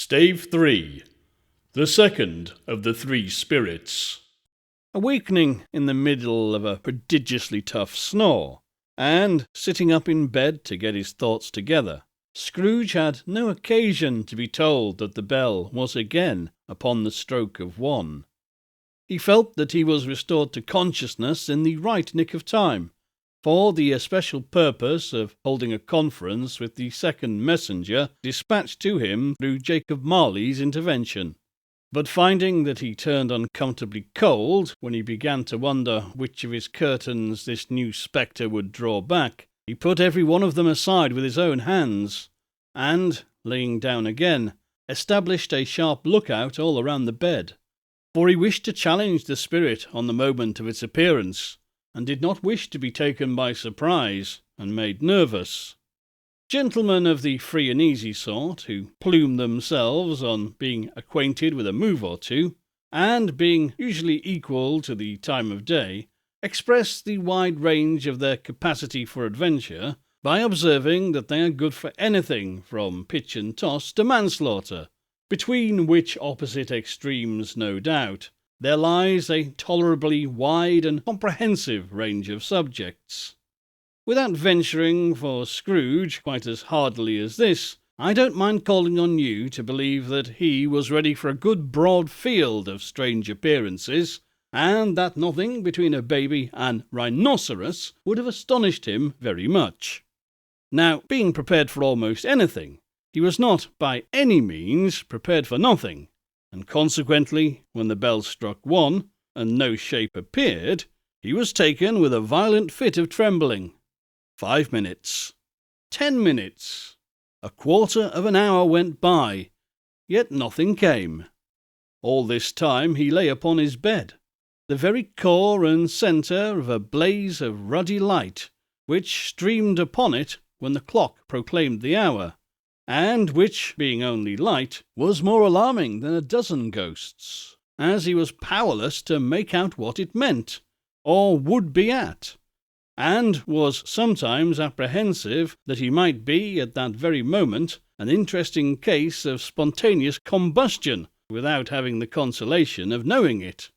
Stave 3. The second of the three spirits. Awakening in the middle of a prodigiously tough snore, and sitting up in bed to get his thoughts together, Scrooge had no occasion to be told that the bell was again upon the stroke of 1. He felt that he was restored to consciousness in the right nick of time, for the especial purpose of holding a conference with the second messenger dispatched to him through Jacob Marley's intervention. But finding that he turned uncomfortably cold when he began to wonder which of his curtains this new spectre would draw back, he put every one of them aside with his own hands, and, laying down again, established a sharp lookout all around the bed. For he wished to challenge the spirit on the moment of its appearance, and did not wish to be taken by surprise and made nervous. Gentlemen of the free and easy sort, who plume themselves on being acquainted with a move or two, and being usually equal to the time of day, express the wide range of their capacity for adventure by observing that they are good for anything from pitch and toss to manslaughter, between which opposite extremes, no doubt, there lies a tolerably wide and comprehensive range of subjects. Without venturing for Scrooge quite as hardily as this, I don't mind calling on you to believe that he was ready for a good broad field of strange appearances, and that nothing between a baby and rhinoceros would have astonished him very much. Now, being prepared for almost anything, he was not by any means prepared for nothing, and consequently, when the bell struck 1, and no shape appeared, he was taken with a violent fit of trembling. 5 minutes, 10 minutes, a quarter of an hour went by, yet nothing came. All this time he lay upon his bed, the very core and centre of a blaze of ruddy light, which streamed upon it when the clock proclaimed the hour, and which, being only light, was more alarming than a dozen ghosts, as he was powerless to make out what it meant, or would be at, and was sometimes apprehensive that he might be, at that very moment, an interesting case of spontaneous combustion, without having the consolation of knowing it.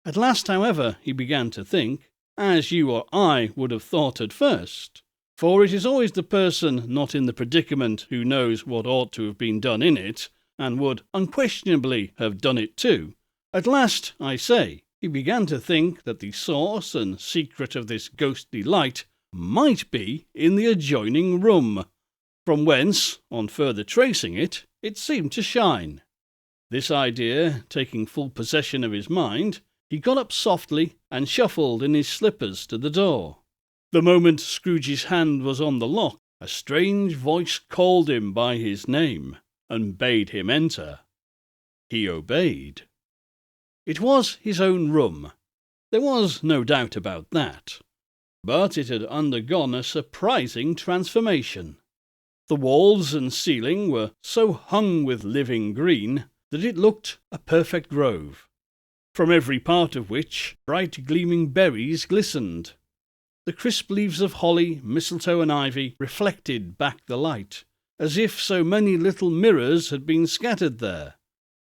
At last, however, he began to think, as you or I would have thought at first, for it is always the person not in the predicament who knows what ought to have been done in it, and would unquestionably have done it too. At last, I say, he began to think that the source and secret of this ghostly light might be in the adjoining room, from whence, on further tracing it, it seemed to shine. This idea taking full possession of his mind, he got up softly and shuffled in his slippers to the door. The moment Scrooge's hand was on the lock, a strange voice called him by his name, and bade him enter. He obeyed. It was his own room. There was no doubt about that. But it had undergone a surprising transformation. The walls and ceiling were so hung with living green that it looked a perfect grove, from every part of which bright gleaming berries glistened. The crisp leaves of holly, mistletoe, and ivy reflected back the light, as if so many little mirrors had been scattered there,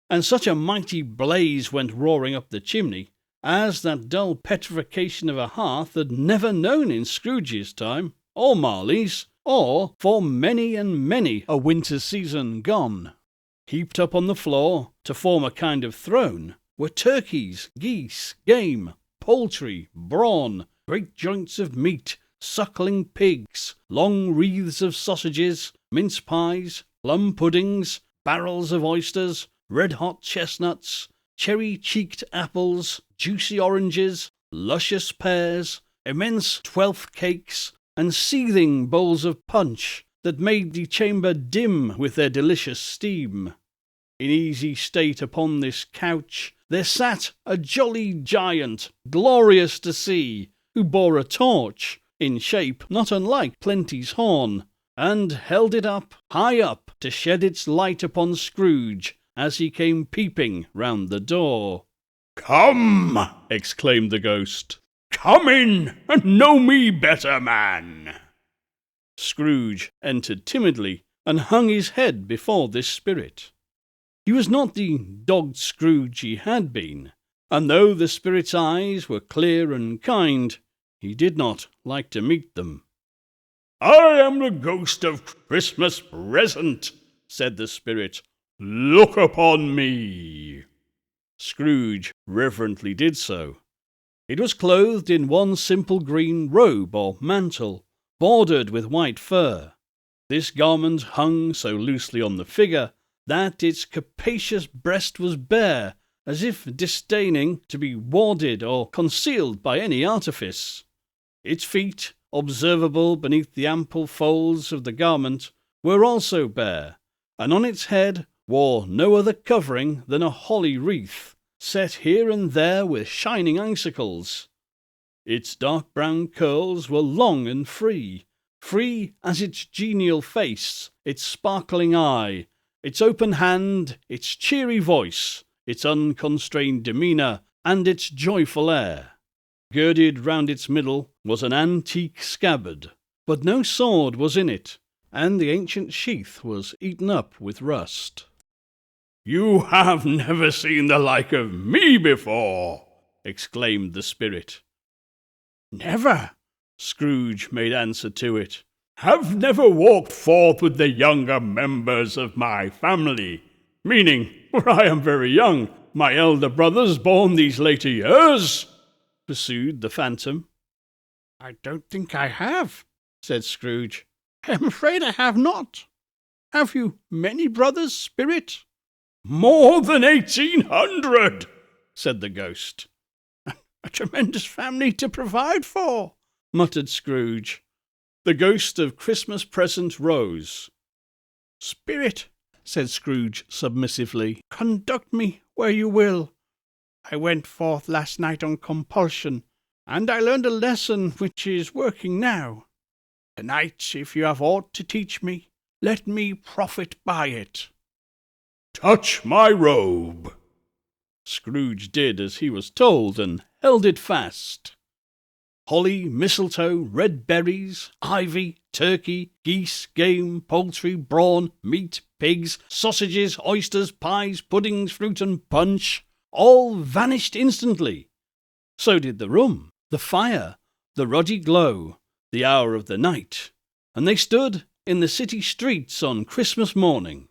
and such a mighty blaze went roaring up the chimney, as that dull petrification of a hearth had never known in Scrooge's time, or Marley's, or for many and many a winter season gone. Heaped up on the floor, to form a kind of throne, were turkeys, geese, game, poultry, brawn, great joints of meat, suckling pigs, long wreaths of sausages, mince pies, plum puddings, barrels of oysters, red-hot chestnuts, cherry-cheeked apples, juicy oranges, luscious pears, immense twelfth cakes, and seething bowls of punch that made the chamber dim with their delicious steam. In easy state upon this couch there sat a jolly giant, glorious to see, who bore a torch, in shape not unlike Plenty's horn, and held it high up, to shed its light upon Scrooge as he came peeping round the door. "Come!" exclaimed the ghost. "Come in, and know me better, man." Scrooge entered timidly, and hung his head before this spirit. He was not the dogged Scrooge he had been, and though the spirit's eyes were clear and kind, he did not like to meet them. "I am the ghost of Christmas present," said the spirit. "Look upon me." Scrooge reverently did so. It was clothed in one simple green robe or mantle, bordered with white fur. This garment hung so loosely on the figure that its capacious breast was bare, as if disdaining to be warded or concealed by any artifice. Its feet, observable beneath the ample folds of the garment, were also bare, and on its head wore no other covering than a holly wreath, set here and there with shining icicles. Its dark brown curls were long and free as its genial face, its sparkling eye, its open hand, its cheery voice, its unconstrained demeanour, and its joyful air. Girded round its middle was an antique scabbard, but no sword was in it, and the ancient sheath was eaten up with rust. "You have never seen the like of me before," exclaimed the spirit. "Never," Scrooge made answer to it. "Have never walked forth with the younger members of my family, meaning, for I am very young, my elder brothers born these later years?" pursued the phantom. "I don't think I have," said Scrooge. "I am afraid I have not. Have you many brothers, spirit?" "More than 1,800, said the ghost. "A tremendous family to provide for," muttered Scrooge. The ghost of Christmas present rose. "Spirit," said Scrooge submissively, "conduct me where you will. I went forth last night on compulsion, and I learned a lesson which is working now. Tonight, if you have aught to teach me, let me profit by it." "Touch my robe." Scrooge did as he was told, and held it fast. Holly, mistletoe, red berries, ivy, turkey, geese, game, poultry, brawn, meat, pigs, sausages, oysters, pies, puddings, fruit, and punch all vanished instantly. So did the room, the fire, the ruddy glow, the hour of the night, and they stood in the city streets on Christmas morning,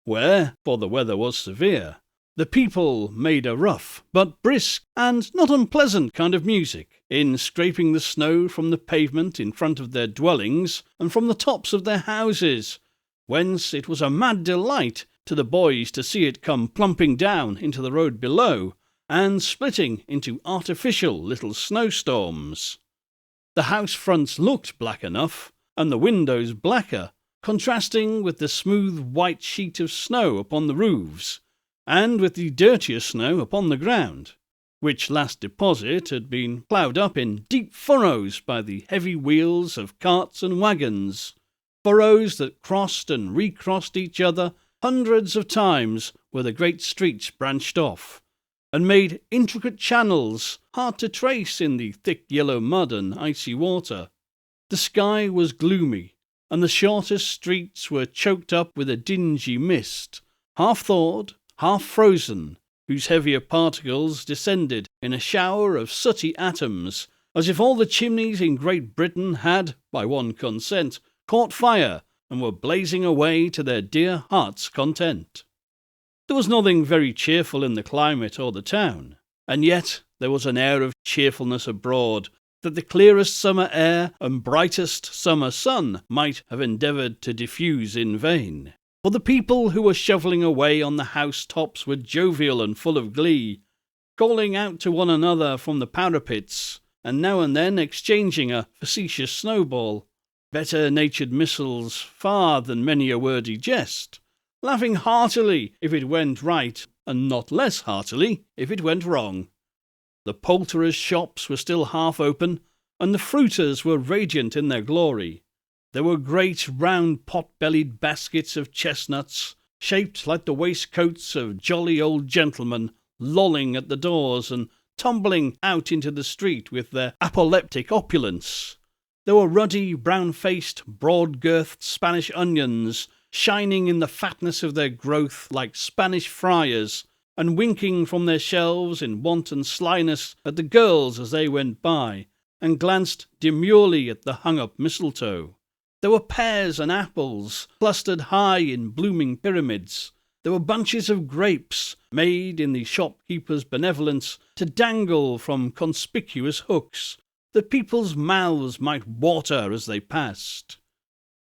where, for the weather was severe, the people made a rough but brisk and not unpleasant kind of music in scraping the snow from the pavement in front of their dwellings and from the tops of their houses, whence it was a mad delight to the boys to see it come plumping down into the road below and splitting into artificial little snowstorms. The house fronts looked black enough, and the windows blacker, contrasting with the smooth white sheet of snow upon the roofs, and with the dirtier snow upon the ground, which last deposit had been ploughed up in deep furrows by the heavy wheels of carts and wagons, furrows that crossed and recrossed each other hundreds of times where the great streets branched off, and made intricate channels hard to trace in the thick yellow mud and icy water. The sky was gloomy, and the shortest streets were choked up with a dingy mist, half thawed, half frozen, whose heavier particles descended in a shower of sooty atoms, as if all the chimneys in Great Britain had, by one consent, caught fire and were blazing away to their dear hearts' content. There was nothing very cheerful in the climate or the town, and yet there was an air of cheerfulness abroad that the clearest summer air and brightest summer sun might have endeavoured to diffuse in vain. For the people who were shovelling away on the housetops were jovial and full of glee, calling out to one another from the parapets, and now and then exchanging a facetious snowball, better-natured missiles far than many a wordy jest, laughing heartily if it went right, and not less heartily if it went wrong. The poulterers' shops were still half open, and the fruiters were radiant in their glory. There were great round pot-bellied baskets of chestnuts, shaped like the waistcoats of jolly old gentlemen, lolling at the doors and tumbling out into the street with their apoplectic opulence. There were ruddy, brown-faced, broad-girthed Spanish onions, shining in the fatness of their growth like Spanish friars, and winking from their shelves in wanton slyness at the girls as they went by, and glanced demurely at the hung-up mistletoe. There were pears and apples clustered high in blooming pyramids. There were bunches of grapes, made in the shopkeeper's benevolence to dangle from conspicuous hooks, that people's mouths might water as they passed.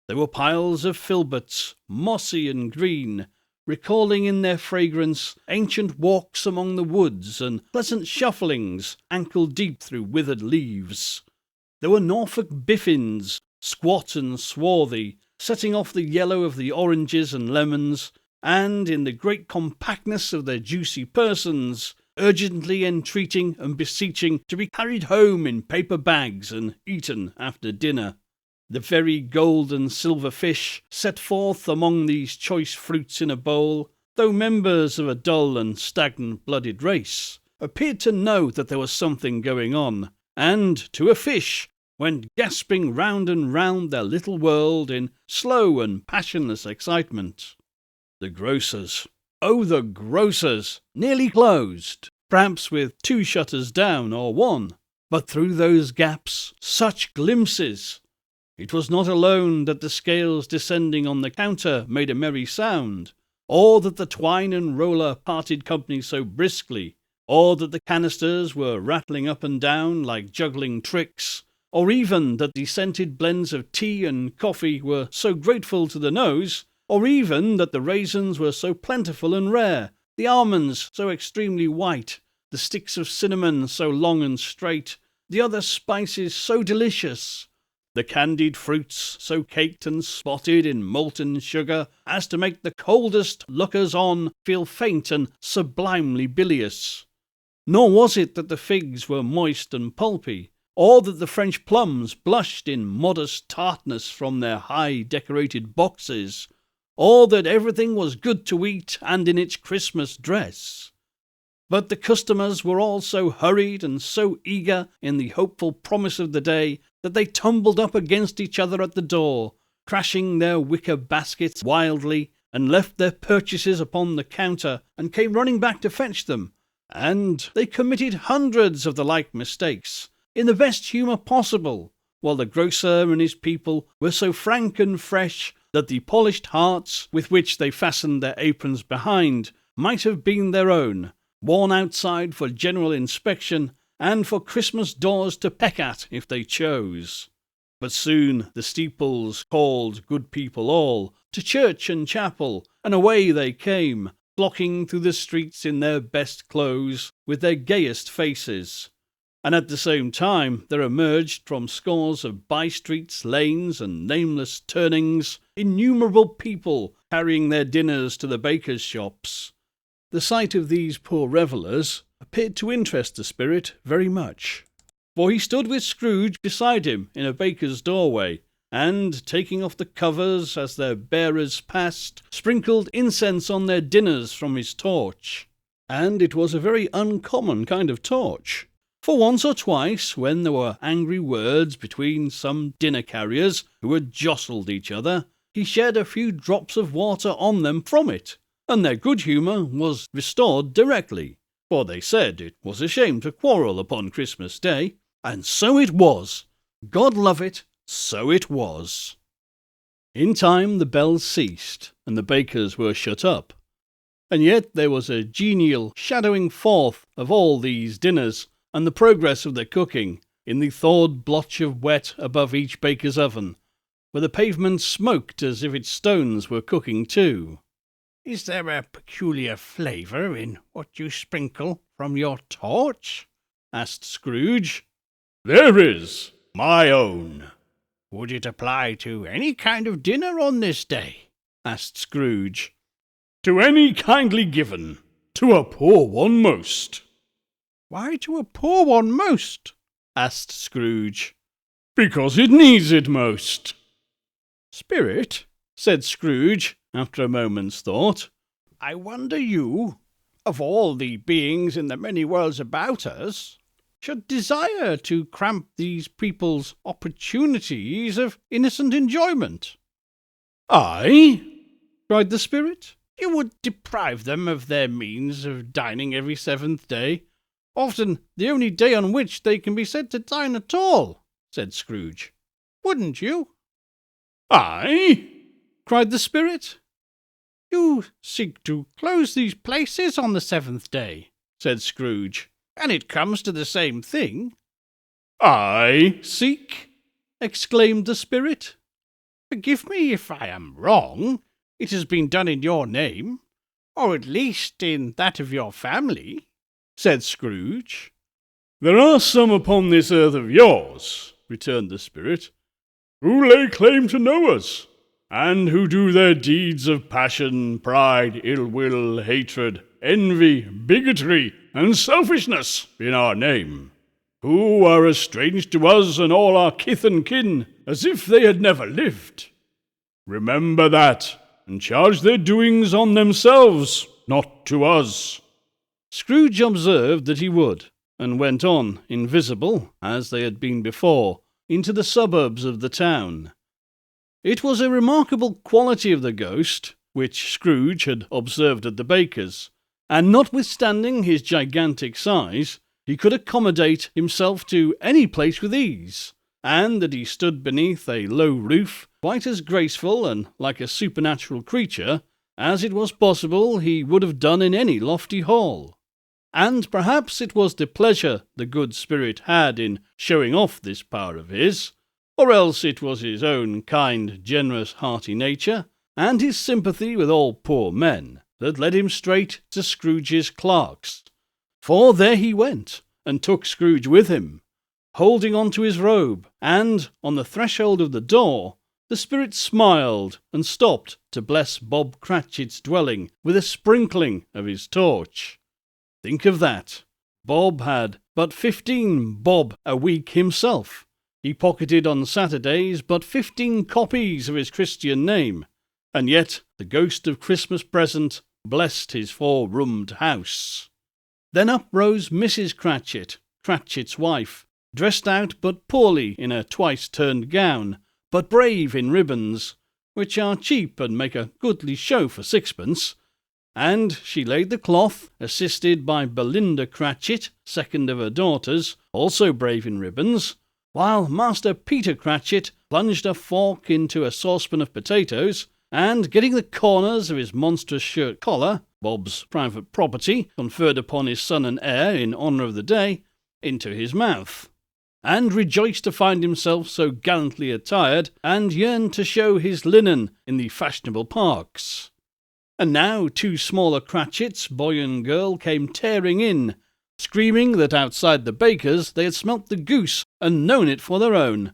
There were piles of filberts, mossy and green, recalling in their fragrance ancient walks among the woods and pleasant shufflings ankle-deep through withered leaves. There were Norfolk biffins, squat and swarthy, setting off the yellow of the oranges and lemons, and, in the great compactness of their juicy persons, urgently entreating and beseeching to be carried home in paper bags and eaten after dinner. The very gold and silver fish set forth among these choice fruits in a bowl, though members of a dull and stagnant-blooded race, appeared to know that there was something going on, and, to a fish, went gasping round and round their little world in slow and passionless excitement. The grocers, oh, the grocers, nearly closed, perhaps with 2 shutters down or 1, but through those gaps such glimpses! It was not alone that the scales descending on the counter made a merry sound, or that the twine and roller parted company so briskly, or that the canisters were rattling up and down like juggling tricks, or even that the scented blends of tea and coffee were so grateful to the nose, or even that the raisins were so plentiful and rare, the almonds so extremely white, the sticks of cinnamon so long and straight, the other spices so delicious, the candied fruits so caked and spotted in molten sugar as to make the coldest lookers-on feel faint and sublimely bilious. Nor was it that the figs were moist and pulpy, or that the French plums blushed in modest tartness from their high-decorated boxes, or that everything was good to eat and in its Christmas dress. But the customers were all so hurried and so eager in the hopeful promise of the day that they tumbled up against each other at the door, crashing their wicker baskets wildly, and left their purchases upon the counter and came running back to fetch them, and they committed hundreds of the like mistakes, in the best humour possible, while the grocer and his people were so frank and fresh that the polished hearts with which they fastened their aprons behind might have been their own, worn outside for general inspection, and for Christmas doors to peck at if they chose. But soon the steeples called good people all to church and chapel, and away they came, flocking through the streets in their best clothes, with their gayest faces. And at the same time there emerged from scores of by-streets, lanes, and nameless turnings innumerable people carrying their dinners to the bakers' shops. The sight of these poor revellers appeared to interest the spirit very much, for he stood with Scrooge beside him in a baker's doorway, and, taking off the covers as their bearers passed, sprinkled incense on their dinners from his torch. And it was a very uncommon kind of torch, for once or twice, when there were angry words between some dinner-carriers who had jostled each other, he shed a few drops of water on them from it, and their good humour was restored directly, for they said it was a shame to quarrel upon Christmas Day, and so it was. God love it, so it was. In time the bells ceased, and the bakers were shut up, and yet there was a genial shadowing forth of all these dinners, and the progress of their cooking, in the thawed blotch of wet above each baker's oven, where the pavement smoked as if its stones were cooking too. "Is there a peculiar flavour in what you sprinkle from your torch?" asked Scrooge. "There is, my own." "Would it apply to any kind of dinner on this day?" asked Scrooge. "To any kindly given, to a poor one most." "Why to a poor one most?" asked Scrooge. "Because it needs it most." "Spirit," said Scrooge, after a moment's thought, "I wonder you, of all the beings in the many worlds about us, should desire to cramp these people's opportunities of innocent enjoyment." "I? cried the spirit. "You would deprive them of their means of dining every seventh day, often the only day on which they can be said to dine at all," said Scrooge. "Wouldn't you?" "I?" cried the spirit. "You seek to close these places on the seventh day," said Scrooge, "and it comes to the same thing." "I seek?" exclaimed the spirit. "Forgive me if I am wrong. It has been done in your name, or at least in that of your family," said Scrooge. "There are some upon this earth of yours," returned the spirit, "who lay claim to know us, and who do their deeds of passion, pride, ill will, hatred, envy, bigotry, and selfishness in our name, who are as strange to us and all our kith and kin as if they had never lived. Remember that, and charge their doings on themselves, not to us." Scrooge observed that he would, and went on, invisible, as they had been before, into the suburbs of the town. It was a remarkable quality of the ghost, which Scrooge had observed at the baker's, and notwithstanding his gigantic size, he could accommodate himself to any place with ease, and that he stood beneath a low roof, quite as graceful and like a supernatural creature as it was possible he would have done in any lofty hall. And perhaps it was the pleasure the good spirit had in showing off this power of his, or else it was his own kind, generous, hearty nature, and his sympathy with all poor men, that led him straight to Scrooge's clerks. For there he went, and took Scrooge with him, holding on to his robe, and, on the threshold of the door, the spirit smiled and stopped to bless Bob Cratchit's dwelling with a sprinkling of his torch. Think of that. Bob had but 15 bob a week himself. He pocketed on Saturdays but 15 copies of his Christian name, and yet the ghost of Christmas present blessed his 4-roomed house. Then up rose Mrs. Cratchit, Cratchit's wife, dressed out but poorly in a twice-turned gown, but brave in ribbons, which are cheap and make a goodly show for sixpence, and she laid the cloth, assisted by Belinda Cratchit, second of her daughters, also brave in ribbons, while Master Peter Cratchit plunged a fork into a saucepan of potatoes, and, getting the corners of his monstrous shirt collar, Bob's private property, conferred upon his son and heir in honour of the day, into his mouth, and rejoiced to find himself so gallantly attired, and yearned to show his linen in the fashionable parks. And now 2 smaller Cratchits, boy and girl, came tearing in, screaming that outside the baker's they had smelt the goose and known it for their own,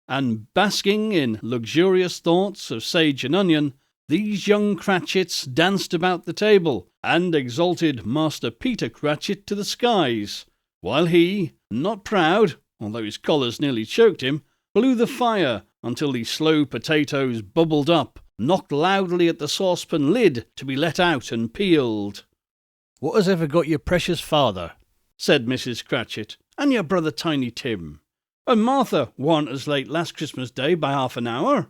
and basking in luxurious thoughts of sage and onion, these young Cratchits danced about the table, and exalted Master Peter Cratchit to the skies, while he, not proud, although his collars nearly choked him, blew the fire until the slow potatoes bubbled up, knocked loudly at the saucepan lid to be let out and peeled. "What has ever got your precious father?" said Mrs. Cratchit, "and your brother Tiny Tim? And Martha warn't as late last Christmas Day by half an hour."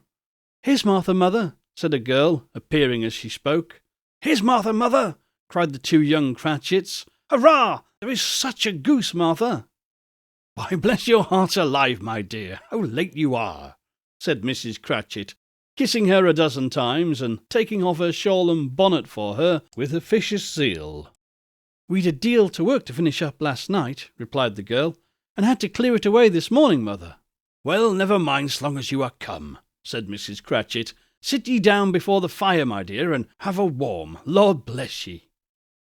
"Here's Martha, mother," said a girl, appearing as she spoke. "Here's Martha, mother!" cried the 2 young Cratchits. "Hurrah! There is such a goose, Martha!" "Why, bless your heart alive, my dear, how late you are!" said Mrs. Cratchit, kissing her a dozen times, and taking off her shawl and bonnet for her with officious zeal. "We'd a deal to work to finish up last night," replied the girl, "and had to clear it away this morning, mother." "Well, never mind, so long as you are come," said Mrs. Cratchit. "Sit ye down before the fire, my dear, and have a warm. Lord bless ye."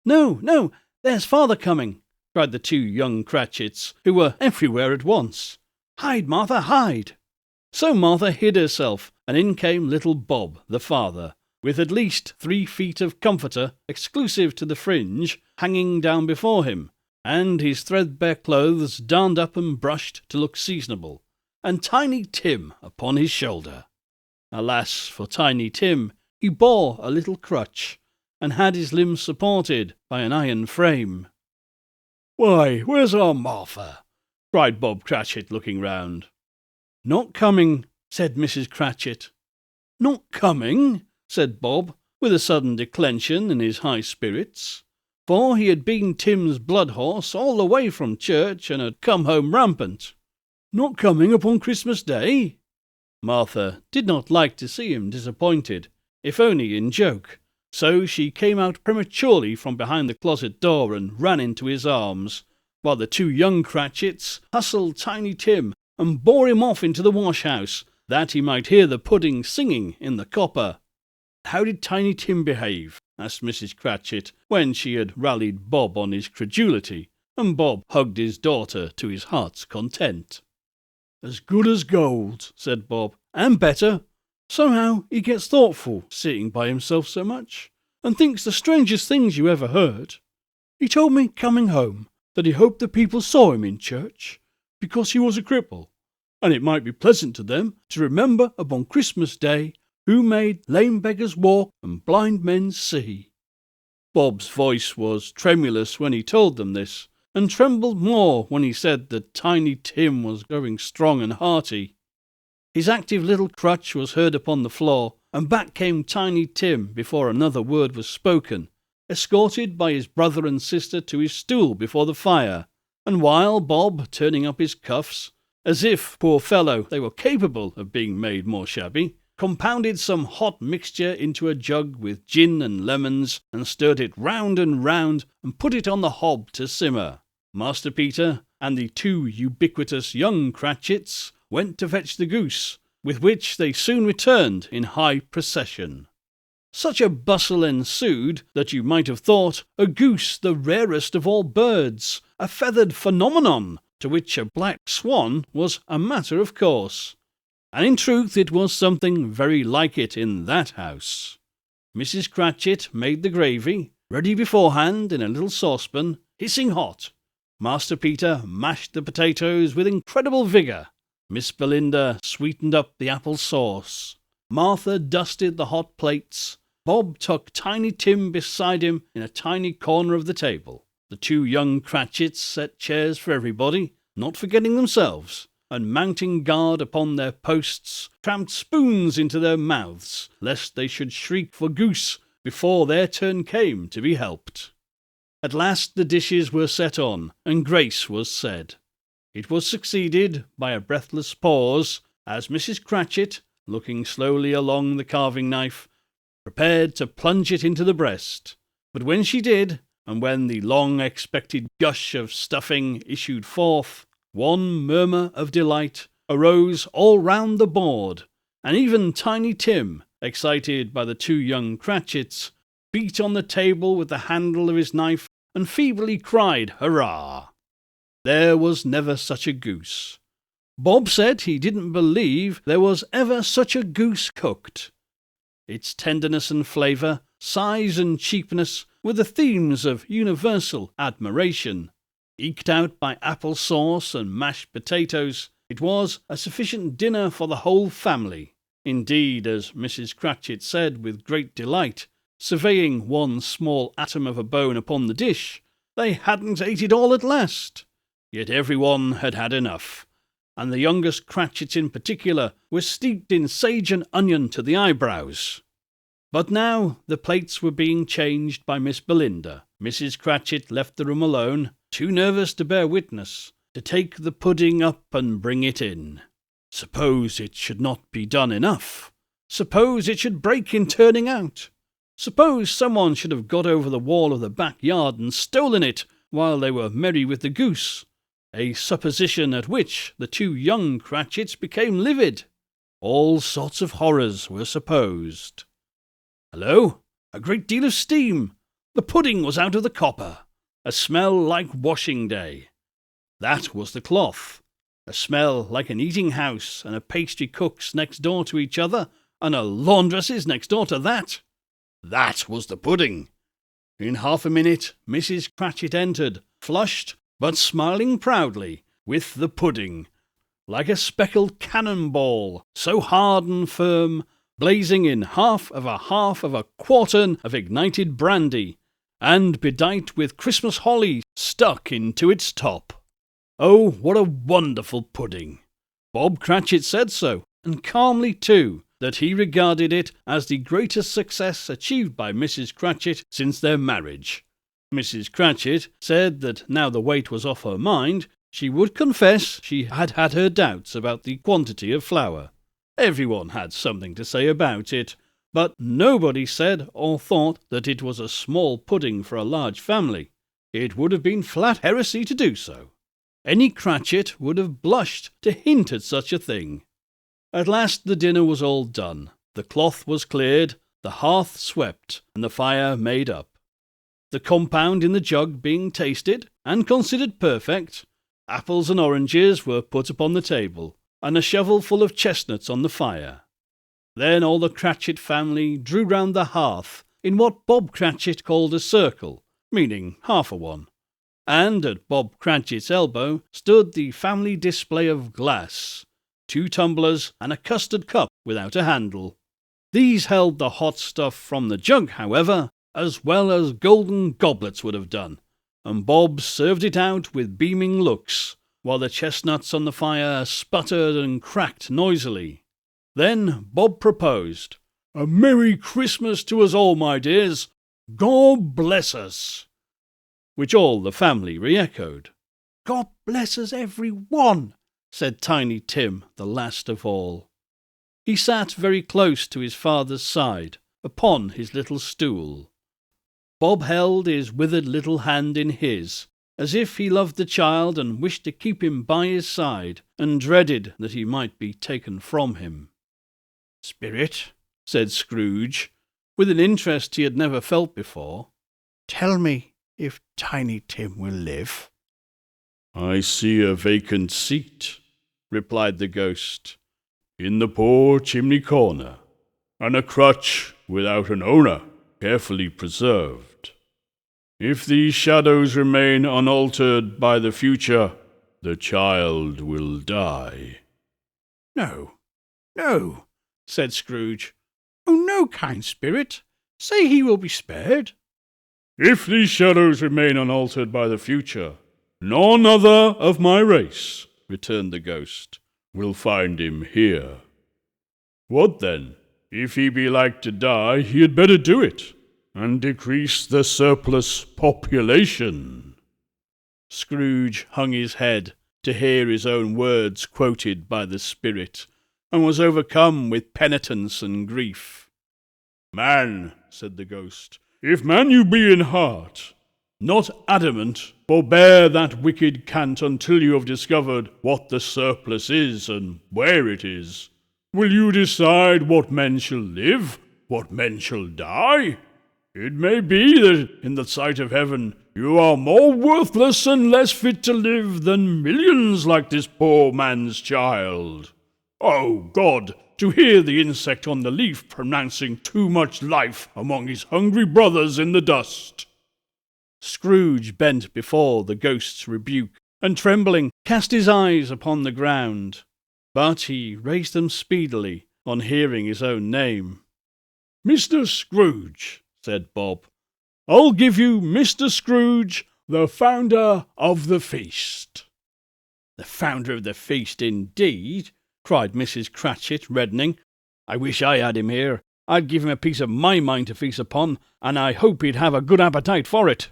"No, no, there's father coming," cried the 2 young Cratchits, who were everywhere at once. "Hide, Martha, hide." So Martha hid herself, and in came little Bob, the father, with at least 3 feet of comforter, exclusive to the fringe, hanging down before him, and his threadbare clothes darned up and brushed to look seasonable, and Tiny Tim upon his shoulder. Alas for Tiny Tim, he bore a little crutch, and had his limbs supported by an iron frame. "Why, where's our Martha?" cried Bob Cratchit, looking round. "Not coming," said Mrs. Cratchit. "Not coming?" said Bob, with a sudden declension in his high spirits, for he had been Tim's blood horse all the way from church and had come home rampant. "Not coming upon Christmas Day?" Martha did not like to see him disappointed, if only in joke, so she came out prematurely from behind the closet door and ran into his arms, while the two young Cratchits hustled Tiny Tim and bore him off into the wash-house, that he might hear the pudding singing in the copper. "How did Tiny Tim behave?" asked Mrs. Cratchit, when she had rallied Bob on his credulity, and Bob hugged his daughter to his heart's content. "As good as gold," said Bob, "and better. Somehow he gets thoughtful, sitting by himself so much, and thinks the strangest things you ever heard. He told me, coming home, that he hoped the people saw him in church, because he was a cripple, and it might be pleasant to them to remember upon Christmas Day who made lame beggars walk and blind men see." Bob's voice was tremulous when he told them this, and trembled more when he said that Tiny Tim was growing strong and hearty. His active little crutch was heard upon the floor, and back came Tiny Tim before another word was spoken, escorted by his brother and sister to his stool before the fire, and while Bob, turning up his cuffs, as if, poor fellow, they were capable of being made more shabby, compounded some hot mixture into a jug with gin and lemons, and stirred it round and round, and put it on the hob to simmer, Master Peter and the two ubiquitous young Cratchits went to fetch the goose, with which they soon returned in high procession. Such a bustle ensued that you might have thought a goose the rarest of all birds, a feathered phenomenon, to which a black swan was a matter of course. And in truth it was something very like it in that house. Mrs. Cratchit made the gravy, ready beforehand in a little saucepan, hissing hot. Master Peter mashed the potatoes with incredible vigour. Miss Belinda sweetened up the apple sauce. Martha dusted the hot plates. Bob tucked Tiny Tim beside him in a tiny corner of the table. The two young Cratchits set chairs for everybody, not forgetting themselves, and mounting guard upon their posts, crammed spoons into their mouths, lest they should shriek for goose before their turn came to be helped. At last the dishes were set on, and grace was said. It was succeeded by a breathless pause, as Mrs. Cratchit, looking slowly along the carving knife, prepared to plunge it into the breast. But when she did, and when the long-expected gush of stuffing issued forth, one murmur of delight arose all round the board, and even Tiny Tim, excited by the two young Cratchits, beat on the table with the handle of his knife and feebly cried, "Hurrah!" There was never such a goose. Bob said he didn't believe there was ever such a goose cooked. Its tenderness and flavour, size and cheapness were the themes of universal admiration. Eked out by apple sauce and mashed potatoes, it was a sufficient dinner for the whole family. Indeed, as Mrs. Cratchit said with great delight, surveying one small atom of a bone upon the dish, they hadn't ate it all at last. Yet everyone had had enough, and the youngest Cratchits in particular were steeped in sage and onion to the eyebrows. But now the plates were being changed by Miss Belinda. Mrs. Cratchit left the room alone, too nervous to bear witness, to take the pudding up and bring it in. Suppose it should not be done enough? Suppose it should break in turning out? Suppose someone should have got over the wall of the backyard and stolen it while they were merry with the goose? A supposition at which the two young Cratchits became livid. All sorts of horrors were supposed. Hello! A great deal of steam! The pudding was out of the copper. A smell like washing day. That was the cloth. A smell like an eating house and a pastry cook's next door to each other, and a laundress's next door to that. That was the pudding. In half a minute Mrs. Cratchit entered, flushed, but smiling proudly, with the pudding, like a speckled cannon-ball, so hard and firm, blazing in half of a quartern of ignited brandy, and bedight with Christmas holly stuck into its top. Oh, what a wonderful pudding! Bob Cratchit said so, and calmly too, that he regarded it as the greatest success achieved by Mrs. Cratchit since their marriage. Mrs. Cratchit said that now the weight was off her mind, she would confess she had had her doubts about the quantity of flour. Everyone had something to say about it, but nobody said or thought that it was a small pudding for a large family. It would have been flat heresy to do so. Any Cratchit would have blushed to hint at such a thing. At last the dinner was all done. The cloth was cleared, the hearth swept, and the fire made up. The compound in the jug being tasted and considered perfect, apples and oranges were put upon the table, and a shovel full of chestnuts on the fire. Then all the Cratchit family drew round the hearth in what Bob Cratchit called a circle, meaning half a one, and at Bob Cratchit's elbow stood the family display of glass, 2 tumblers and a custard cup without a handle. These held the hot stuff from the jug, however, as well as golden goblets would have done, and Bob served it out with beaming looks, while the chestnuts on the fire sputtered and cracked noisily. Then Bob proposed, "A Merry Christmas to us all, my dears. God bless us," which all the family re-echoed. God bless us every one, said Tiny Tim, the last of all. He sat very close to his father's side, upon his little stool. Bob held his withered little hand in his, as if he loved the child and wished to keep him by his side, and dreaded that he might be taken from him. "Spirit," said Scrooge, with an interest he had never felt before, "tell me if Tiny Tim will live." "I see a vacant seat," replied the ghost, "in the poor chimney corner, and a crutch without an owner, carefully preserved. If these shadows remain unaltered by the future, the child will die." "No, no," said Scrooge. "Oh, no, kind spirit. Say he will be spared." "If these shadows remain unaltered by the future, none other of my race," returned the ghost, "will find him here. What then? If he be like to die, he had better do it, and decrease the surplus population." Scrooge hung his head to hear his own words quoted by the spirit, and was overcome with penitence and grief. "Man," said the ghost, "if man you be in heart, not adamant, forbear that wicked cant until you have discovered what the surplus is and where it is. Will you decide what men shall live, what men shall die? It may be that in the sight of heaven you are more worthless and less fit to live than millions like this poor man's child. Oh, God, to hear the insect on the leaf pronouncing too much life among his hungry brothers in the dust." Scrooge bent before the ghost's rebuke, and trembling cast his eyes upon the ground. But he raised them speedily on hearing his own name. "Mr. Scrooge," said Bob, "I'll give you Mr. Scrooge, the founder of the feast." "The founder of the feast, indeed!" cried Mrs. Cratchit, reddening. "I wish I had him here. I'd give him a piece of my mind to feast upon, and I hope he'd have a good appetite for it."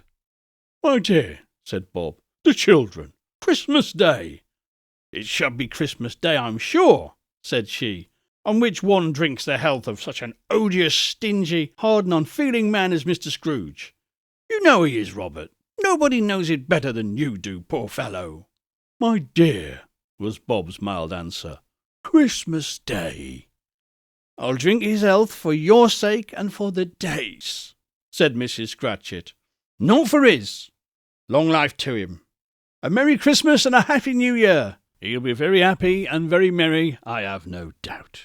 "My dear," said Bob, "the children. Christmas Day." "It shall be Christmas Day, I'm sure," said she, "on which one drinks the health of such an odious, stingy, hard and unfeeling man as Mr. Scrooge. You know he is, Robert. Nobody knows it better than you do, poor fellow." "My dear," was Bob's mild answer, "Christmas Day." "I'll drink his health for your sake and for the day's," said Mrs. Cratchit. "Not for his. Long life to him. A Merry Christmas and a Happy New Year. He'll be very happy and very merry, I have no doubt."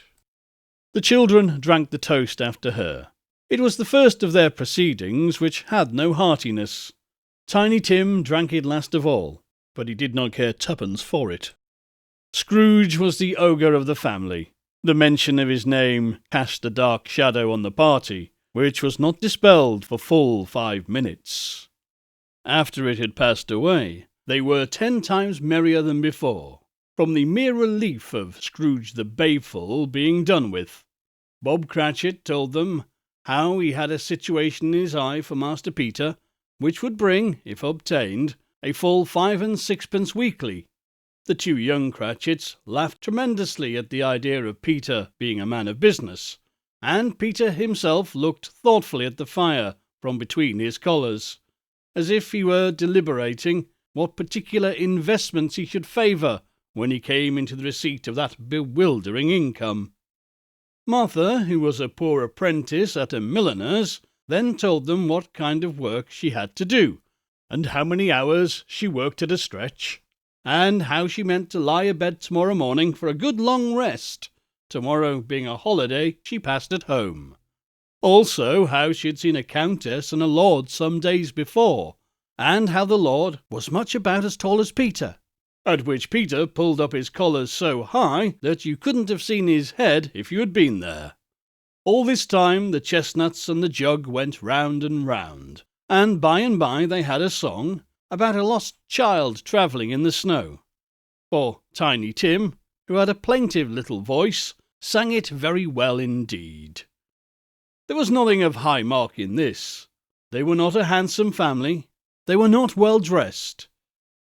The children drank the toast after her. It was the first of their proceedings which had no heartiness. Tiny Tim drank it last of all, but he did not care twopence for it. Scrooge was the ogre of the family. The mention of his name cast a dark shadow on the party, which was not dispelled for full 5 minutes. After it had passed away, they were 10 times merrier than before, from the mere relief of Scrooge the Bayful being done with. Bob Cratchit told them how he had a situation in his eye for Master Peter, which would bring, if obtained, a full 5 and 6pence weekly. The two young Cratchits laughed tremendously at the idea of Peter being a man of business, and Peter himself looked thoughtfully at the fire from between his collars, as if he were deliberating what particular investments he should favour when he came into the receipt of that bewildering income. Martha, who was a poor apprentice at a milliner's, then told them what kind of work she had to do, and how many hours she worked at a stretch, and how she meant to lie abed tomorrow morning for a good long rest, tomorrow being a holiday she passed at home. Also how she had seen a countess and a lord some days before, and how the lord was much about as tall as Peter, at which Peter pulled up his collars so high that you couldn't have seen his head if you had been there. All this time the chestnuts and the jug went round and round, and by they had a song about a lost child travelling in the snow. For Tiny Tim, who had a plaintive little voice, sang it very well indeed. There was nothing of high mark in this. They were not a handsome family. They were not well dressed.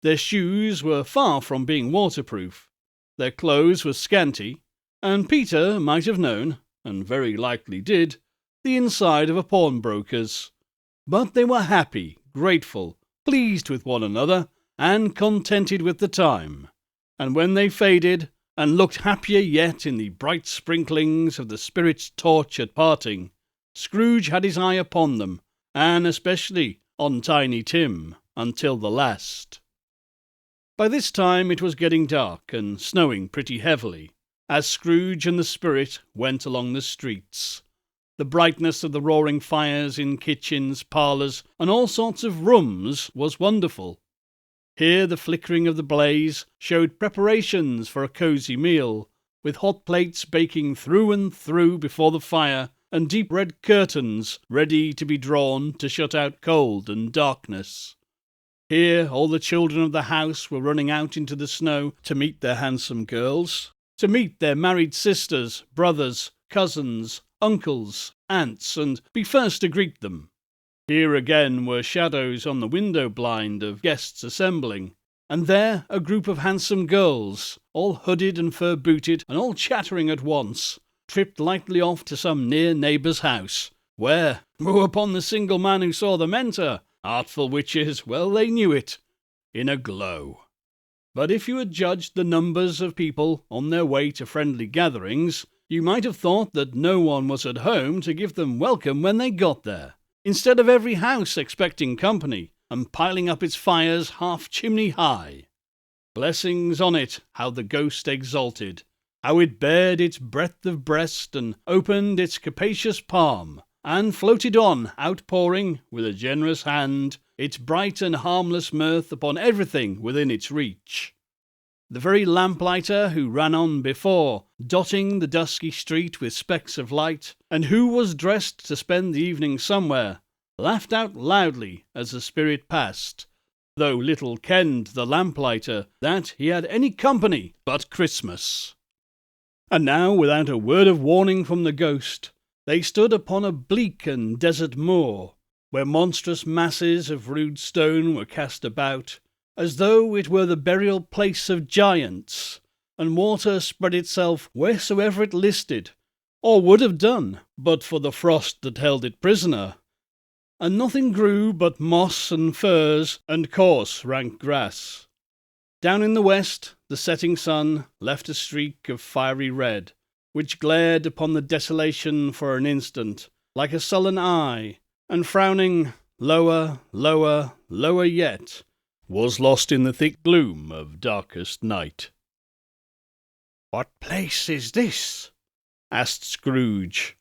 Their shoes were far from being waterproof. Their clothes were scanty, and Peter might have known, and very likely did, the inside of a pawnbroker's. But they were happy, grateful, pleased with one another, and contented with the time. And when they faded, and looked happier yet in the bright sprinklings of the spirit's torch at parting, Scrooge had his eye upon them, and especially on Tiny Tim, until the last. By this time it was getting dark and snowing pretty heavily, as Scrooge and the spirit went along the streets. The brightness of the roaring fires in kitchens, parlours, and all sorts of rooms was wonderful. Here the flickering of the blaze showed preparations for a cosy meal, with hot plates baking through and through before the fire, and deep red curtains ready to be drawn to shut out cold and darkness. Here all the children of the house were running out into the snow to meet their handsome girls, to meet their married sisters, brothers, cousins, uncles, aunts, and be first to greet them. Here again were shadows on the window blind of guests assembling, and there a group of handsome girls, all hooded and fur-booted, and all chattering at once, tripped lightly off to some near neighbour's house, where, woe upon the single man who saw them enter, artful witches, well they knew it, in a glow. But if you had judged the numbers of people on their way to friendly gatherings, you might have thought that no one was at home to give them welcome when they got there, instead of every house expecting company, and piling up its fires half chimney high. Blessings on it, how the ghost exalted, how it bared its breadth of breast, and opened its capacious palm, and floated on, outpouring, with a generous hand, its bright and harmless mirth upon everything within its reach. The very lamplighter who ran on before, dotting the dusky street with specks of light, and who was dressed to spend the evening somewhere, laughed out loudly as the spirit passed, though little kenned the lamplighter that he had any company but Christmas. And now, without a word of warning from the ghost, they stood upon a bleak and desert moor, where monstrous masses of rude stone were cast about, as though it were the burial place of giants, and water spread itself wheresoever it listed, or would have done, but for the frost that held it prisoner. And nothing grew but moss and furze and coarse rank grass. Down in the west the setting sun left a streak of fiery red, which glared upon the desolation for an instant, like a sullen eye, and frowning lower, lower, lower yet, was lost in the thick gloom of darkest night. "What place is this?" asked Scrooge.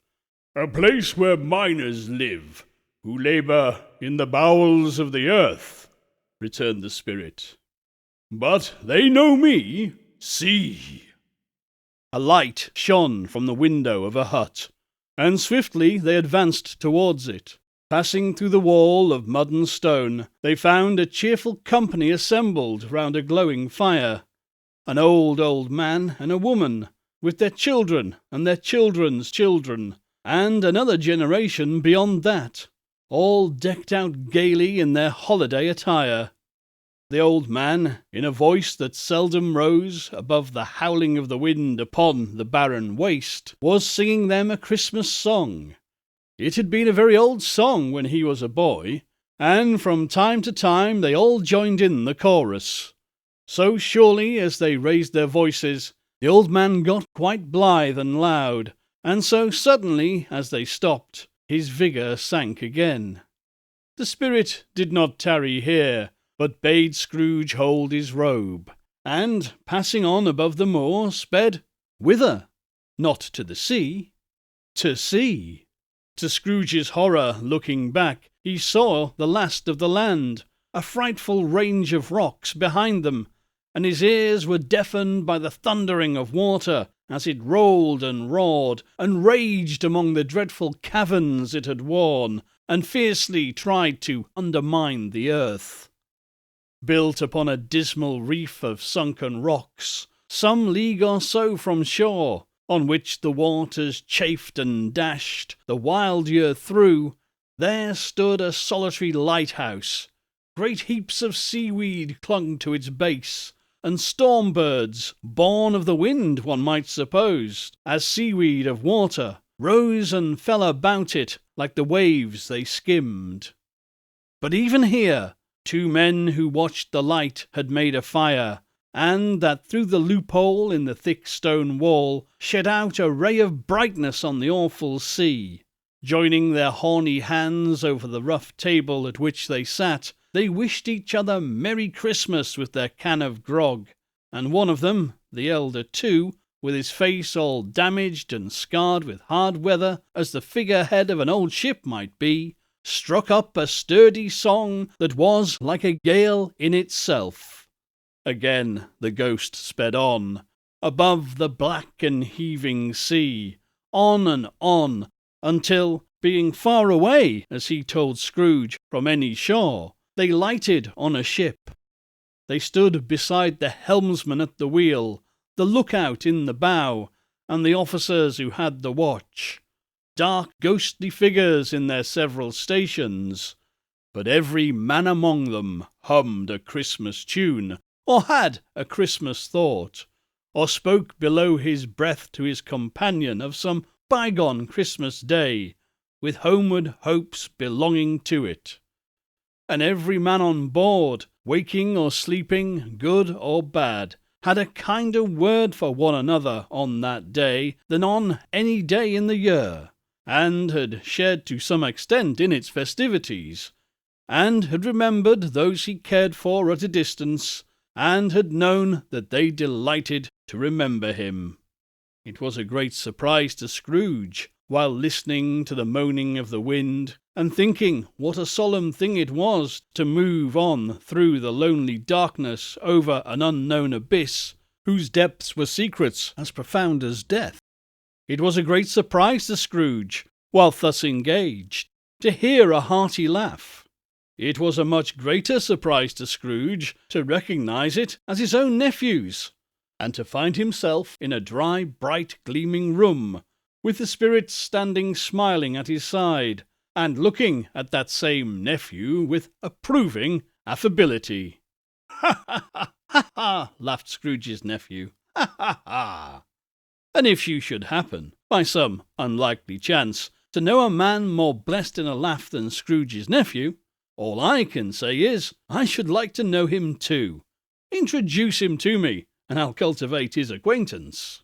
"A place where miners live, who labour in the bowels of the earth," returned the spirit. "But they know me. See!" A light shone from the window of a hut, and swiftly they advanced towards it. Passing through the wall of mud and stone, they found a cheerful company assembled round a glowing fire. An old man and a woman, with their children and their children's children, and another generation beyond that, all decked out gaily in their holiday attire. The old man, in a voice that seldom rose above the howling of the wind upon the barren waste, was singing them a Christmas song. It had been a very old song when he was a boy, and from time to time they all joined in the chorus. So surely as they raised their voices, the old man got quite blithe and loud, and so suddenly as they stopped, his vigour sank again. The spirit did not tarry here, but bade Scrooge hold his robe, and, passing on above the moor, sped whither? Not to the sea, to sea. To Scrooge's horror, looking back, he saw the last of the land, a frightful range of rocks behind them, and his ears were deafened by the thundering of water as it rolled and roared and raged among the dreadful caverns it had worn, and fiercely tried to undermine the earth. Built upon a dismal reef of sunken rocks, some league or so from shore, on which the waters chafed and dashed the wild year through, there stood a solitary lighthouse. Great heaps of seaweed clung to its base, and storm birds, born of the wind, one might suppose, as seaweed of water, rose and fell about it like the waves they skimmed. But even here, 2 men who watched the light had made a fire, and that through the loophole in the thick stone wall shed out a ray of brightness on the awful sea. Joining their horny hands over the rough table at which they sat, they wished each other Merry Christmas with their can of grog, and one of them, the elder too, with his face all damaged and scarred with hard weather, as the figurehead of an old ship might be, struck up a sturdy song that was like a gale in itself. Again the ghost sped on, above the black and heaving sea, on and on, until, being far away, as he told Scrooge, from any shore, they lighted on a ship. They stood beside the helmsman at the wheel, the lookout in the bow, and the officers who had the watch. Dark ghostly figures in their several stations, but every man among them hummed a Christmas tune, or had a Christmas thought, or spoke below his breath to his companion of some bygone Christmas day, with homeward hopes belonging to it. And every man on board, waking or sleeping, good or bad, had a kinder word for one another on that day than on any day in the year, and had shared to some extent in its festivities, and had remembered those he cared for at a distance, and had known that they delighted to remember him. It was a great surprise to Scrooge, while listening to the moaning of the wind, and thinking what a solemn thing it was to move on through the lonely darkness over an unknown abyss, whose depths were secrets as profound as death. It was a great surprise to Scrooge, while thus engaged, to hear a hearty laugh. It was a much greater surprise to Scrooge to recognize it as his own nephew's, and to find himself in a dry, bright, gleaming room, with the spirit standing smiling at his side, and looking at that same nephew with approving affability. "Ha, ha, ha, ha, ha!" laughed Scrooge's nephew. "Ha, ha, ha! And if you should happen, by some unlikely chance, to know a man more blessed in a laugh than Scrooge's nephew, all I can say is, I should like to know him too. Introduce him to me, and I'll cultivate his acquaintance.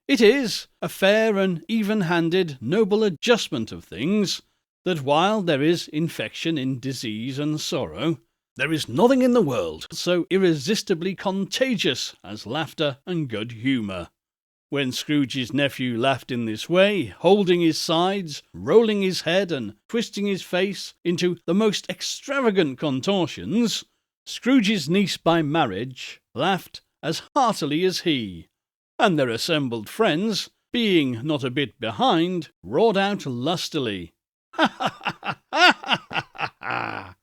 It is a fair and even-handed, noble adjustment of things, that while there is infection in disease and sorrow, there is nothing in the world so irresistibly contagious as laughter and good humour. When Scrooge's nephew laughed in this way, holding his sides, rolling his head, and twisting his face into the most extravagant contortions, Scrooge's niece by marriage laughed as heartily as he, and their assembled friends, being not a bit behind, roared out lustily, "Ha, ha, ha, ha, ha, ha, ha, ha!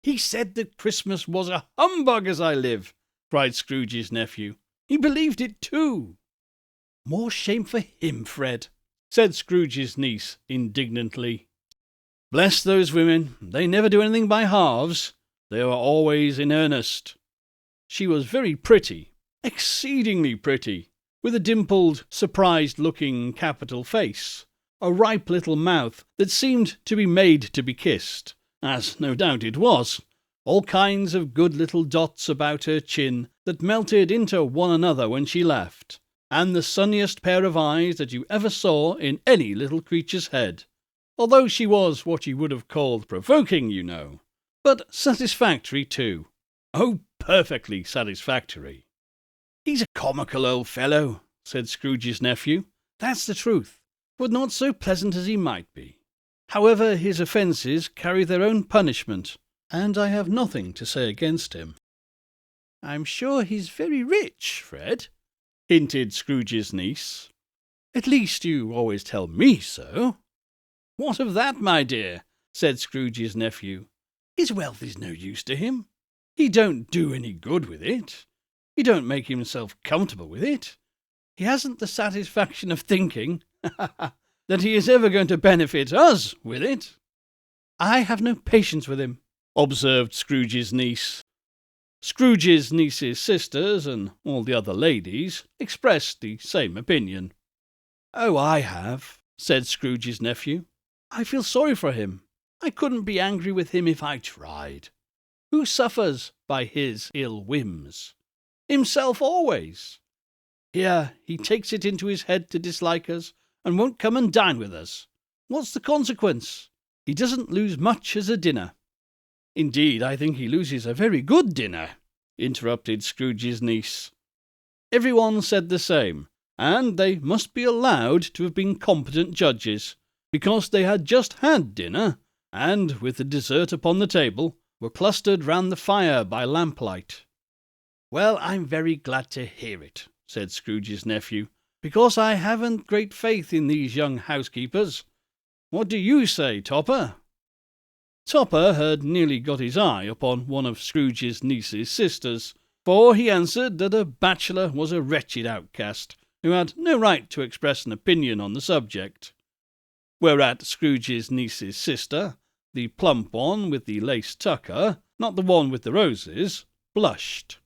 He said that Christmas was a humbug, as I live!" cried Scrooge's nephew. "He believed it too." More shame for him, Fred, said Scrooge's niece indignantly. Bless those women, they never do anything by halves. They are always in earnest. She was very pretty, exceedingly pretty, with a dimpled, surprised-looking capital face, a ripe little mouth that seemed to be made to be kissed, as no doubt it was, all kinds of good little dots about her chin that melted into one another when she laughed, and the sunniest pair of eyes that you ever saw in any little creature's head, although she was what you would have called provoking, you know, but satisfactory too. Oh, perfectly satisfactory. He's a comical old fellow, said Scrooge's nephew. That's the truth, but not so pleasant as he might be. However, his offences carry their own punishment, and I have nothing to say against him. I'm sure he's very rich, Fred, hinted Scrooge's niece. At least you always tell me so. What of that, my dear? Said Scrooge's nephew. His wealth is no use to him. He don't do any good with it. He don't make himself comfortable with it. He hasn't the satisfaction of thinking that he is ever going to benefit us with it. I have no patience with him, observed Scrooge's niece. Scrooge's niece's sisters and all the other ladies expressed the same opinion. Oh, I have, said Scrooge's nephew. I feel sorry for him. I couldn't be angry with him if I tried. Who suffers by his ill whims? Himself always. Here he takes it into his head to dislike us, and won't come and dine with us. What's the consequence? He doesn't lose much as a dinner. Indeed, I think he loses a very good dinner, interrupted Scrooge's niece. Everyone said the same, and they must be allowed to have been competent judges, because they had just had dinner, and, with the dessert upon the table, were clustered round the fire by lamplight. Well, I'm very glad to hear it, said Scrooge's nephew, because I haven't great faith in these young housekeepers. What do you say, Topper? Topper had nearly got his eye upon one of Scrooge's niece's sisters, for he answered that a bachelor was a wretched outcast, who had no right to express an opinion on the subject. Whereat Scrooge's niece's sister, the plump one with the lace tucker, not the one with the roses, blushed.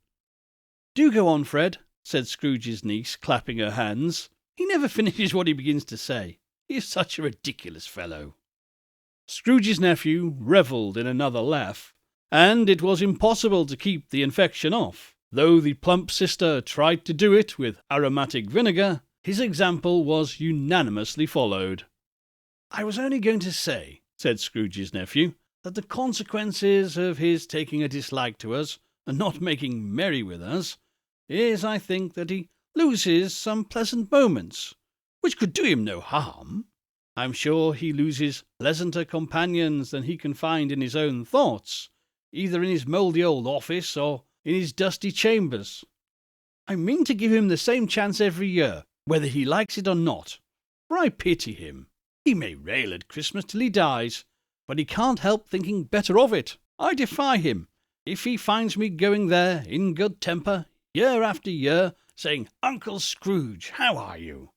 Do go on, Fred, said Scrooge's niece, clapping her hands. He never finishes what he begins to say. He is such a ridiculous fellow. Scrooge's nephew revelled in another laugh, and it was impossible to keep the infection off. Though the plump sister tried to do it with aromatic vinegar, his example was unanimously followed. I was only going to say, said Scrooge's nephew, that the consequences of his taking a dislike to us and not making merry with us is, I think, that he loses some pleasant moments, which could do him no harm. I'm sure he loses pleasanter companions than he can find in his own thoughts, either in his mouldy old office or in his dusty chambers. I mean to give him the same chance every year, whether he likes it or not, for I pity him. He may rail at Christmas till he dies, but he can't help thinking better of it. I defy him. If he finds me going there in good temper, year after year, saying, Uncle Scrooge, how are you?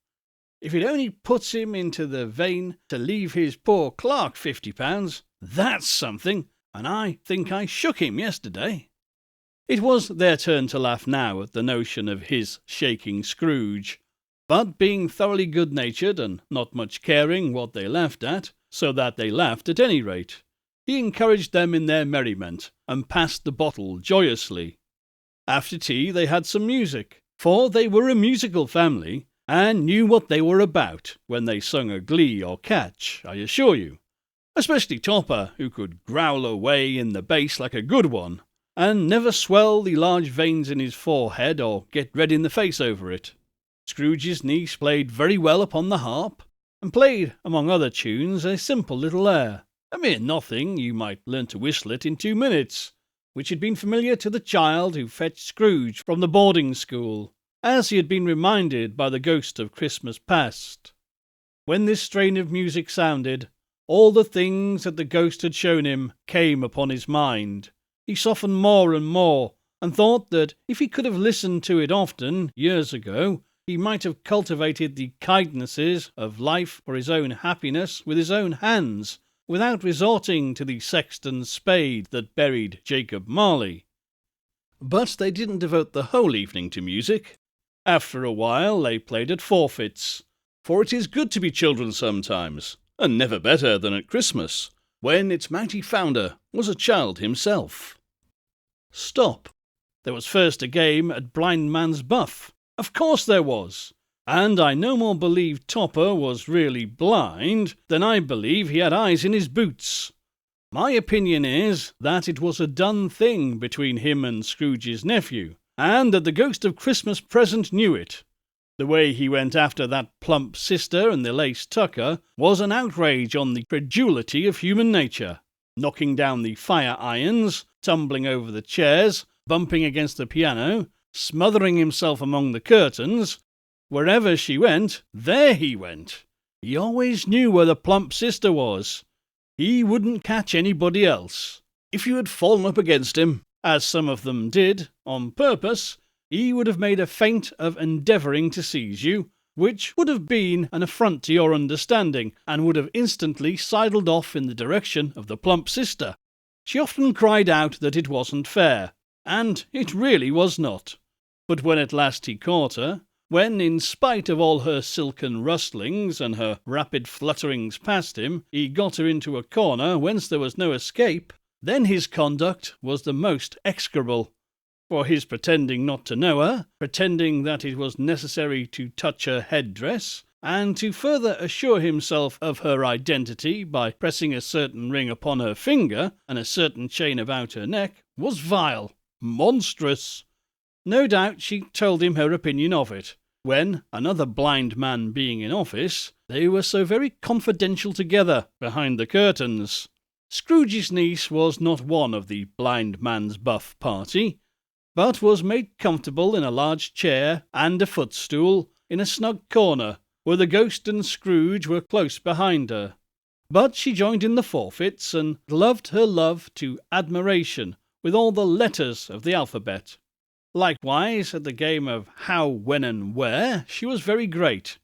If it only puts him into the vein to leave his poor clerk £50, that's something, and I think I shook him yesterday. It was their turn to laugh now at the notion of his shaking Scrooge, but being thoroughly good-natured and not much caring what they laughed at, so that they laughed at any rate, he encouraged them in their merriment, and passed the bottle joyously. After tea they had some music, for they were a musical family, and knew what they were about when they sung a glee or catch, I assure you, especially Topper, who could growl away in the bass like a good one, and never swell the large veins in his forehead or get red in the face over it. Scrooge's niece played very well upon the harp, and played, among other tunes, a simple little air, a mere nothing, you might learn to whistle it in 2 minutes, which had been familiar to the child who fetched Scrooge from the boarding school, as he had been reminded by the ghost of Christmas past. When this strain of music sounded, all the things that the ghost had shown him came upon his mind. He softened more and more, and thought that if he could have listened to it often, years ago, he might have cultivated the kindnesses of life for his own happiness with his own hands, without resorting to the sexton's spade that buried Jacob Marley. But they didn't devote the whole evening to music. After a while they played at forfeits, for it is good to be children sometimes, and never better than at Christmas, when its mighty founder was a child himself. Stop. There was first a game at Blind Man's Buff. Of course there was. And I no more believe Topper was really blind than I believe he had eyes in his boots. My opinion is that it was a done thing between him and Scrooge's nephew, and that the ghost of Christmas Present knew it. The way he went after that plump sister and the lace tucker was an outrage on the credulity of human nature, knocking down the fire irons, tumbling over the chairs, bumping against the piano, smothering himself among the curtains. Wherever she went, there he went. He always knew where the plump sister was. He wouldn't catch anybody else. If you had fallen up against him, as some of them did, on purpose, he would have made a feint of endeavouring to seize you, which would have been an affront to your understanding, and would have instantly sidled off in the direction of the plump sister. She often cried out that it wasn't fair, and it really was not. But when at last he caught her, when, in spite of all her silken rustlings and her rapid flutterings past him, he got her into a corner whence there was no escape, then his conduct was the most execrable. For his pretending not to know her, pretending that it was necessary to touch her headdress, and to further assure himself of her identity by pressing a certain ring upon her finger and a certain chain about her neck, was vile, monstrous. No doubt she told him her opinion of it, when, another blind man being in office, they were so very confidential together behind the curtains. Scrooge's niece was not one of the Blind Man's Buff party, but was made comfortable in a large chair and a footstool in a snug corner, where the ghost and Scrooge were close behind her. But she joined in the forfeits, and loved her love to admiration with all the letters of the alphabet. Likewise, at the game of How, When, and Where, she was very great,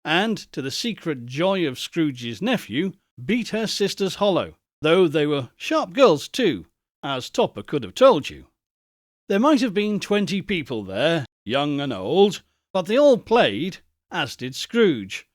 and, to the secret joy of Scrooge's nephew, beat her sisters hollow, though they were sharp girls too, as Topper could have told you. There might have been 20 people there, young and old, but they all played, as did Scrooge.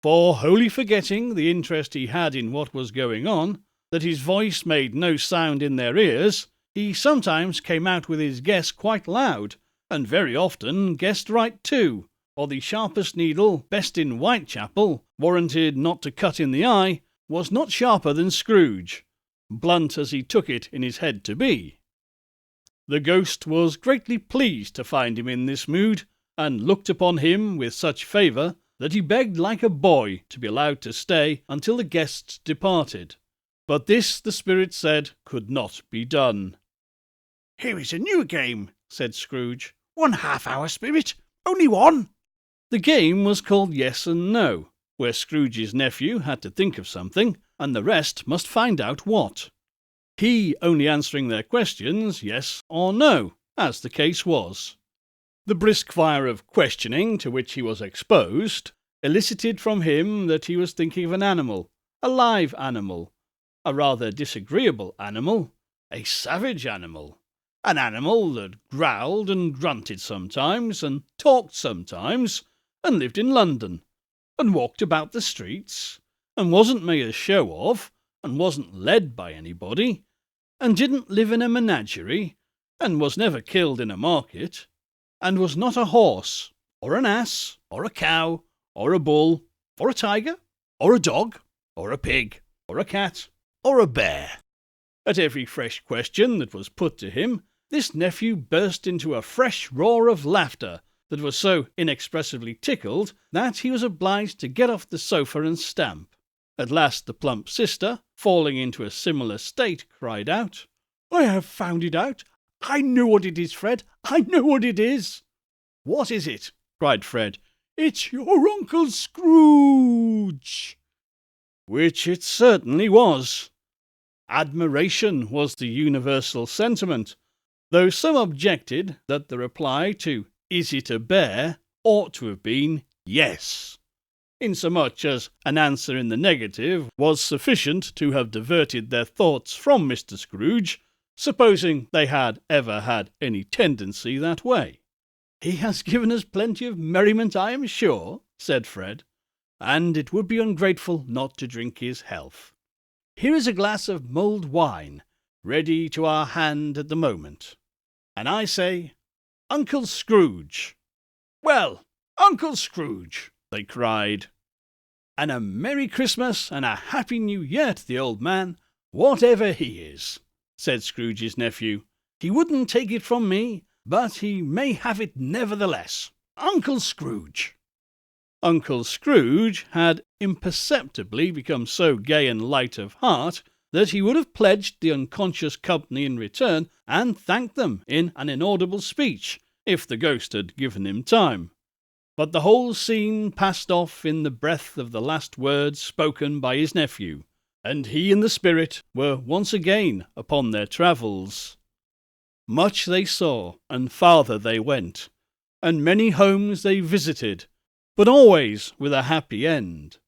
For, wholly forgetting the interest he had in what was going on, that his voice made no sound in their ears, he sometimes came out with his guess quite loud, and very often guessed right too, or the sharpest needle, best in Whitechapel, warranted not to cut in the eye, was not sharper than Scrooge, blunt as he took it in his head to be. The ghost was greatly pleased to find him in this mood, and looked upon him with such favour that he begged like a boy to be allowed to stay until the guests departed. But this, the spirit said, could not be done. "Here is a new game," said Scrooge. "1 half-hour, Spirit. Only one." The game was called Yes and No, where Scrooge's nephew had to think of something, and the rest must find out what. He only answering their questions, yes or no, as the case was. The brisk fire of questioning to which he was exposed elicited from him that he was thinking of an animal, a live animal, a rather disagreeable animal, a savage animal, an animal that growled and grunted sometimes, and talked sometimes, and lived in London, and walked about the streets, and wasn't made a show of, and wasn't led by anybody, and didn't live in a menagerie, and was never killed in a market, and was not a horse, or an ass, or a cow, or a bull, or a tiger, or a dog, or a pig, or a cat, or a bear. At every fresh question that was put to him, this nephew burst into a fresh roar of laughter that was so inexpressibly tickled that he was obliged to get off the sofa and stamp. At last the plump sister, falling into a similar state, cried out, "I have found it out. I know what it is, Fred. I know what it is." "What is it?" cried Fred. "It's your Uncle Scrooge." Which it certainly was. Admiration was the universal sentiment, though some objected that the reply to "Is it a bear?" ought to have been yes, insomuch as an answer in the negative was sufficient to have diverted their thoughts from Mr. Scrooge, supposing they had ever had any tendency that way. "He has given us plenty of merriment, I am sure," said Fred, "and it would be ungrateful not to drink his health. Here is a glass of mulled wine, ready to our hand at the moment. And I say, Uncle Scrooge." "Well, Uncle Scrooge," they cried. "And a Merry Christmas and a Happy New Year to the old man, whatever he is," said Scrooge's nephew. "He wouldn't take it from me, but he may have it nevertheless. Uncle Scrooge." Uncle Scrooge had imperceptibly become so gay and light of heart that he would have pledged the unconscious company in return and thanked them in an inaudible speech, if the ghost had given him time. But the whole scene passed off in the breath of the last words spoken by his nephew, and he and the spirit were once again upon their travels. Much they saw, and farther they went, and many homes they visited, but always with a happy end.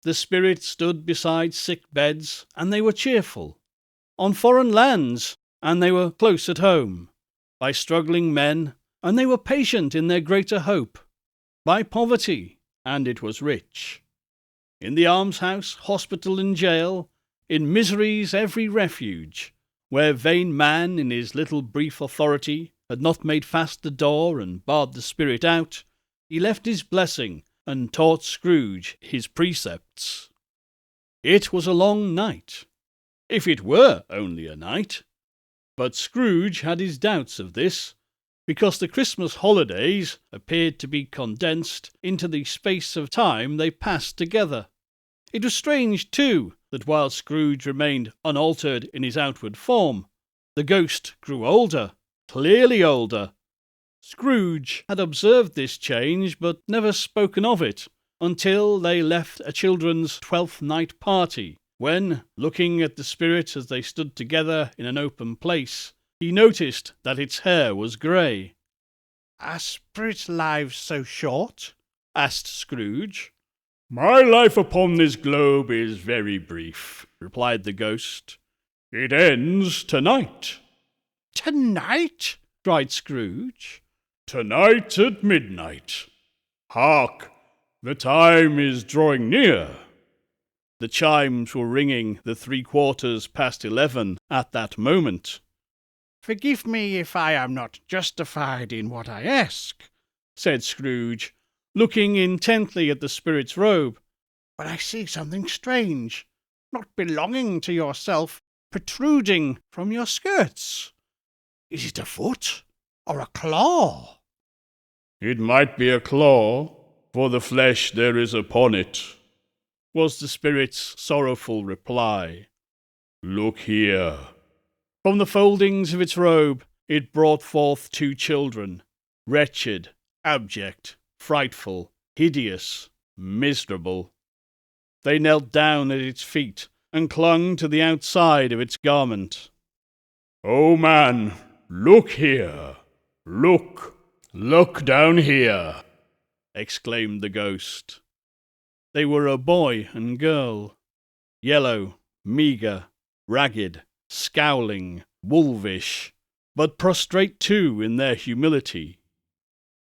The spirit stood beside sick beds, and they were cheerful. On foreign lands, and they were close at home. By struggling men, and they were patient in their greater hope. By poverty, and it was rich. In the almshouse, hospital, and jail, in misery's every refuge, where vain man in his little brief authority had not made fast the door and barred the spirit out, he left his blessing and taught Scrooge his precepts. It was a long night, if it were only a night, but Scrooge had his doubts of this, because the Christmas holidays appeared to be condensed into the space of time they passed together. It was strange, too, that while Scrooge remained unaltered in his outward form, the ghost grew older, clearly older. Scrooge had observed this change, but never spoken of it, until they left a children's 12th night party, when, looking at the spirit as they stood together in an open place, he noticed that its hair was grey. "Are spirit lives so short?" asked Scrooge. "My life upon this globe is very brief," replied the ghost. "It ends tonight." "Tonight?" cried Scrooge. "Tonight at midnight. Hark! The time is drawing near." The chimes were ringing the 11:15 at that moment. "Forgive me if I am not justified in what I ask," said Scrooge, looking intently at the spirit's robe, "but I see something strange, not belonging to yourself, protruding from your skirts. Is it a foot or a claw?" "It might be a claw, for the flesh there is upon it," was the spirit's sorrowful reply. "Look here." From the foldings of its robe it brought forth 2 children, wretched, abject, frightful, hideous, miserable. They knelt down at its feet and clung to the outside of its garment. "Oh man, look here. Look down here," exclaimed the ghost. They were a boy and girl, yellow, meagre, ragged, scowling, wolvish, but prostrate too in their humility.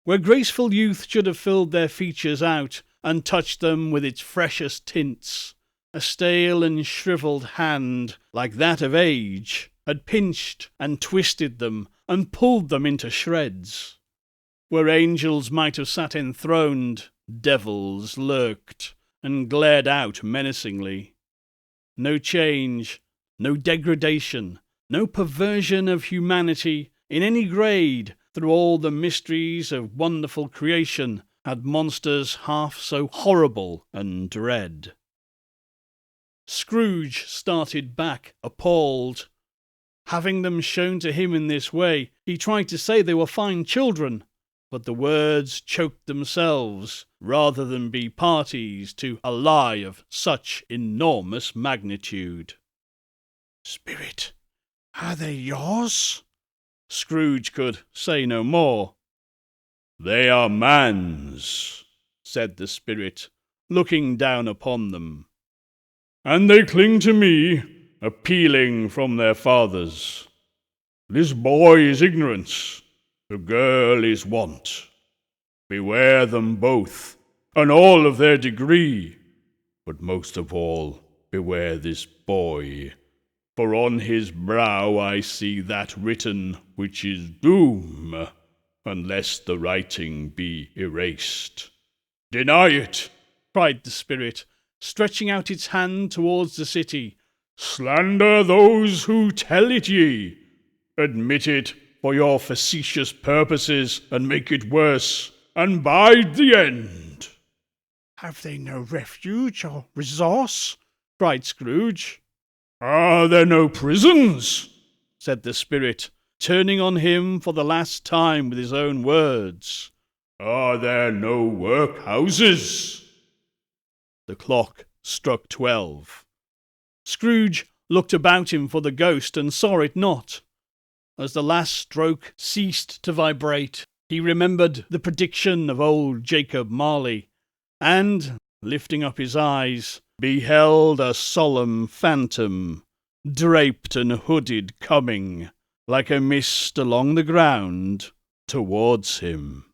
Where graceful youth should have filled their features out and touched them with its freshest tints, a stale and shrivelled hand, like that of age, had pinched and twisted them and pulled them into shreds. Where angels might have sat enthroned, devils lurked and glared out menacingly. No change, no degradation, no perversion of humanity in any grade through all the mysteries of wonderful creation had monsters half so horrible and dread. Scrooge started back, appalled. Having them shown to him in this way, he tried to say they were fine children, but the words choked themselves rather than be parties to a lie of such enormous magnitude. "Spirit, are they yours?" Scrooge could say no more. They are man's, said the spirit, looking down upon them. And they cling to me, appealing from their fathers. This boy is ignorance, the girl is want. Beware them both, and all of their degree, but most of all, beware this boy. For on his brow I see that written which is doom, unless the writing be erased. Deny it, cried the spirit, stretching out its hand towards the city. Slander those who tell it ye. Admit it for your facetious purposes, and make it worse, and bide the end. Have they no refuge or resource? Cried Scrooge. Are there no prisons? Said the spirit, turning on him for the last time with his own words. Are there no workhouses? The clock struck 12. Scrooge looked about him for the ghost and saw it not. As the last stroke ceased to vibrate, he remembered the prediction of old Jacob Marley, and, lifting up his eyes, beheld a solemn phantom, draped and hooded, coming, like a mist along the ground, towards him.